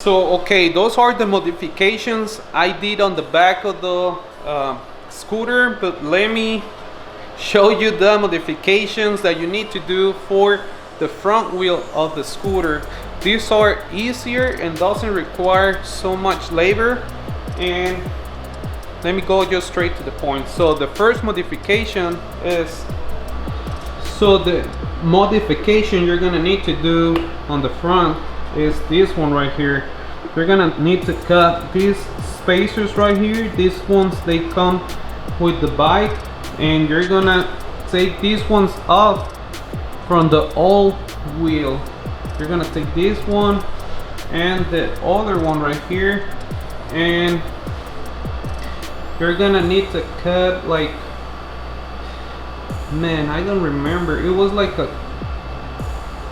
So okay, those are the modifications I did on the back of the scooter, but let me show you the modifications that you need to do for the front wheel of the scooter. These are easier and doesn't require so much labor, and let me go just straight to the point. So the first modification is, so the modification you're gonna need to do on the front is this one right here. You're gonna need to cut these spacers right here. These ones, they come with the bike, and you're gonna take these ones off from the old wheel. You're gonna take this one and the other one right here, and you're gonna need to cut, like, man, I don't remember, it was like a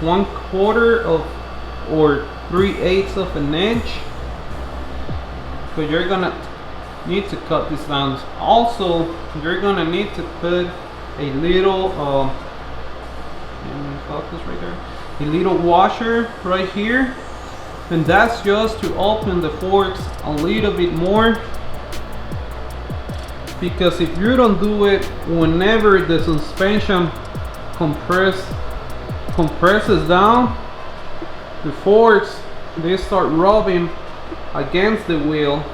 1/4 of or 3/8 of an inch, but you're gonna need to cut this down. Also, you're gonna need to put a little focus right there, a little washer right here, and that's just to open the forks a little bit more, because if you don't do it, whenever the suspension compresses down, the forks, they start rubbing against the wheel.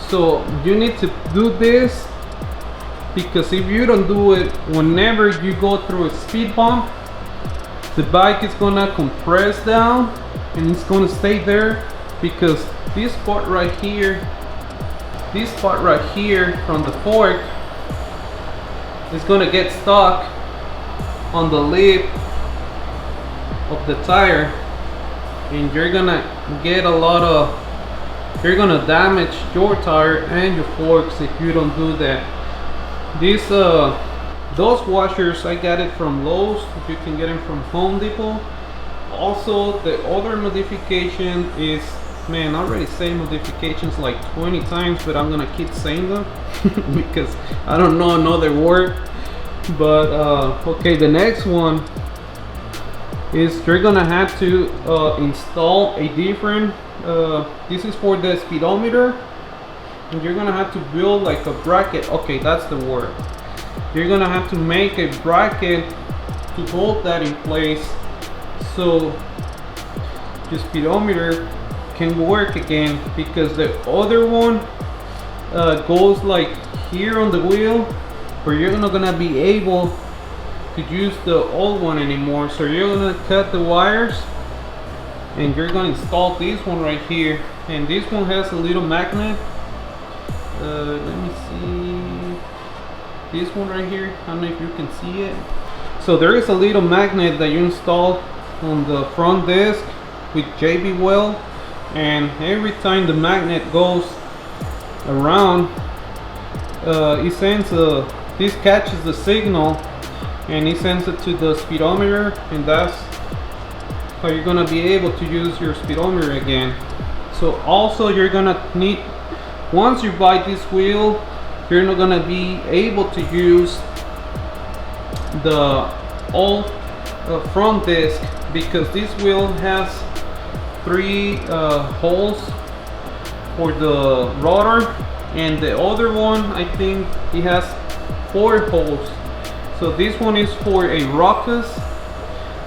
So you need to do this, because if you don't do it, whenever you go through a speed bump, the bike is gonna compress down and it's gonna stay there, because this part right here from the fork is gonna get stuck on the lip of the tire, and you're gonna get a lot of, you're gonna damage your tire and your forks if you don't do that. These those washers, I got it from Lowe's. You can get them from Home Depot. Also, the other modification is, man, I already say modifications like 20 times, but I'm gonna keep saying them because I don't know another word. But okay, the next one is you're gonna have to install a different, this is for the speedometer, and you're gonna have to build like a bracket. Okay, that's the word. You're gonna have to make a bracket to hold that in place, so the speedometer can work again, because the other one goes like here on the wheel, where you're not gonna be able to use the old one anymore. So you're gonna cut the wires, and you're gonna install this one right here, and this one has a little magnet. Let me see, this one right here, I don't know if you can see it. So there is a little magnet that you install on the front disc with JB Weld, and every time the magnet goes around, it sends this catches the signal, and it sends it to the speedometer, and that's how you're gonna be able to use your speedometer again. So also, you're gonna need, once you buy this wheel, you're not gonna be able to use the old front disc, because this wheel has 3 holes for the rotor, and the other one, I think it has 4 holes. So this one is for a Ruckus.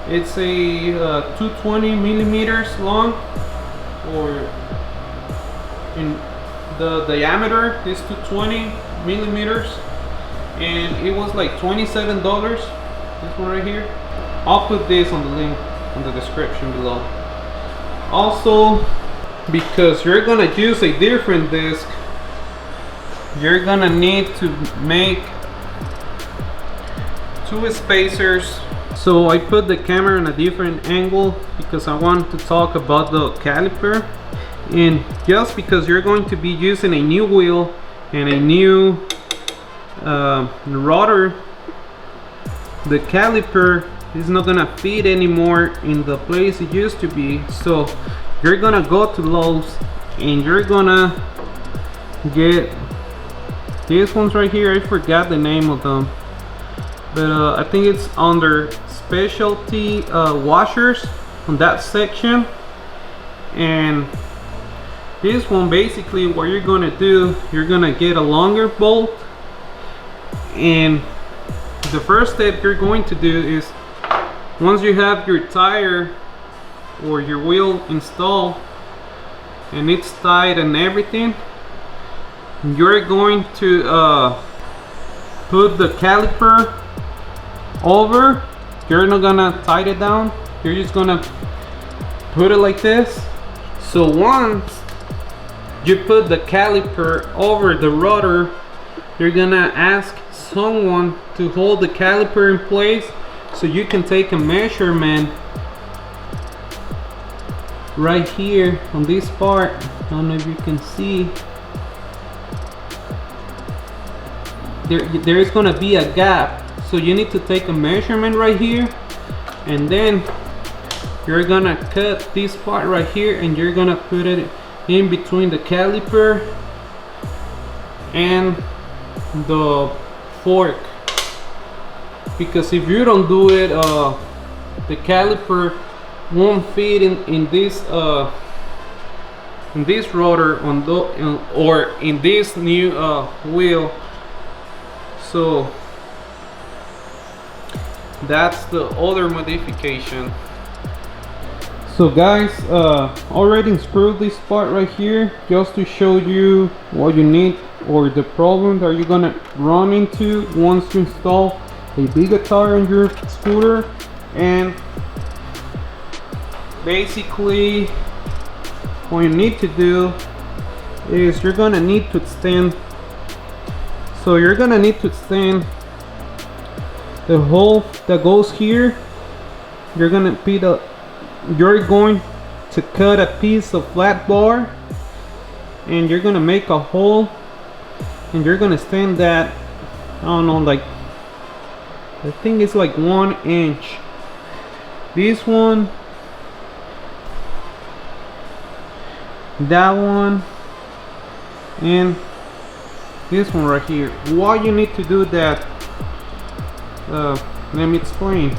It's a 220 millimeters long, or in the diameter is 220 millimeters, and it was like $27. This one right here. I'll put this on the link in the description below. Also, because you're gonna use a different disc, you're gonna need to make 2 spacers. So I put the camera in a different angle because I want to talk about the caliper, and just because you're going to be using a new wheel and a new rotor, the caliper is not gonna fit anymore in the place it used to be. So you're gonna go to Lowe's, and you're gonna get these ones right here. I forgot the name of them, but I think it's under specialty washers on that section, And this one, basically what you're gonna do, you're gonna get a longer bolt, and the first step you're going to do is, once you have your tire or your wheel installed and it's tight and everything, you're going to put the caliper over. You're not gonna tighten it down, you're just gonna put it like this. So once you put the caliper over the rotor, you're gonna ask someone to hold the caliper in place so you can take a measurement right here on this part. I don't know if you can see. There is gonna be a gap, so you need to take a measurement right here, and then you're gonna cut this part right here and you're gonna put it in between the caliper and the fork, because if you don't do it, the caliper won't fit in this rotor or in this new wheel. So that's the other modification. So guys, already unscrewed this part right here just to show you what you need or the problem that you're gonna run into once you install a bigger tire on your scooter. And basically what you need to do is you're gonna need to extend. So you're gonna need to extend the hole that goes here. You're going to cut a piece of flat bar and you're gonna make a hole, and you're gonna extend that, I don't know, like, I think it's like 1 inch. This one, that one, and this one right here. Why you need to do that, let me explain.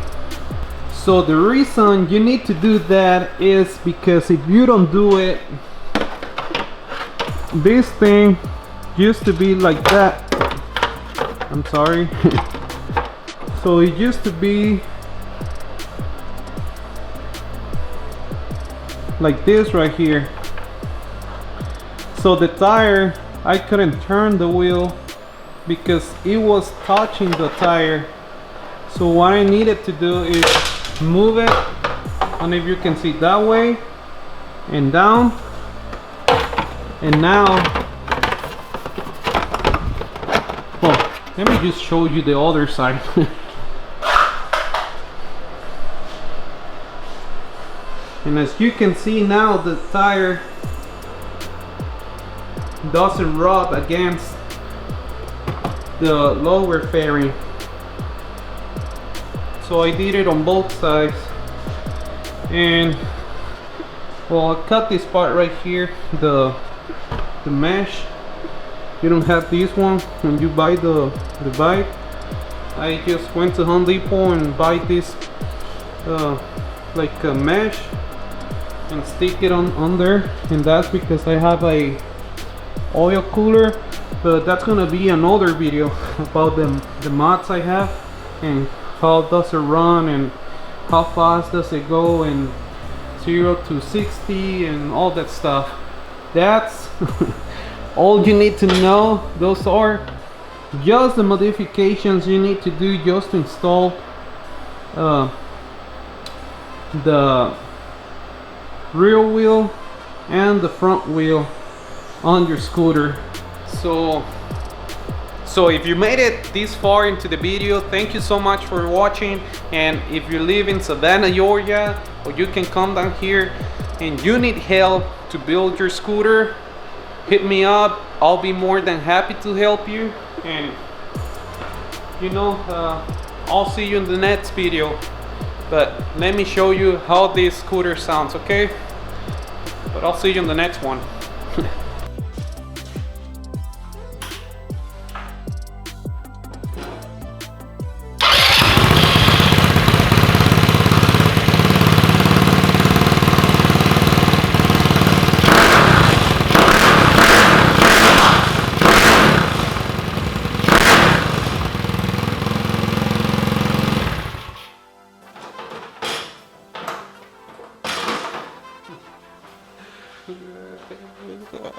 So the reason you need to do that is because if you don't do it, this thing used to be like that. I'm sorry. So it used to be like this right here. So the tire, I couldn't turn the wheel because it was touching the tire. So what I needed to do is move it, and if you can see, that way and down, and now, well, let me just show you the other side. And as you can see now, the tire doesn't rub against the lower fairing. So I did it on both sides, and well, I cut this part right here, the mesh. You don't have this one when you buy the bike. I just went to Home Depot and buy this like a mesh and stick it on there, and that's because I have a oil cooler, but that's gonna be another video about the mods I have and how does it run and how fast does it go, and 0 to 60 and all that stuff. That's all you need to know. Those are just the modifications you need to do just to install the rear wheel and the front wheel on your scooter. So if you made it this far into the video, thank you so much for watching. And if you live in Savannah, Georgia, or you can come down here and you need help to build your scooter, hit me up. I'll be more than happy to help you. And you know, I'll see you in the next video, but let me show you how this scooter sounds, okay? But I'll see you in the next one. Good.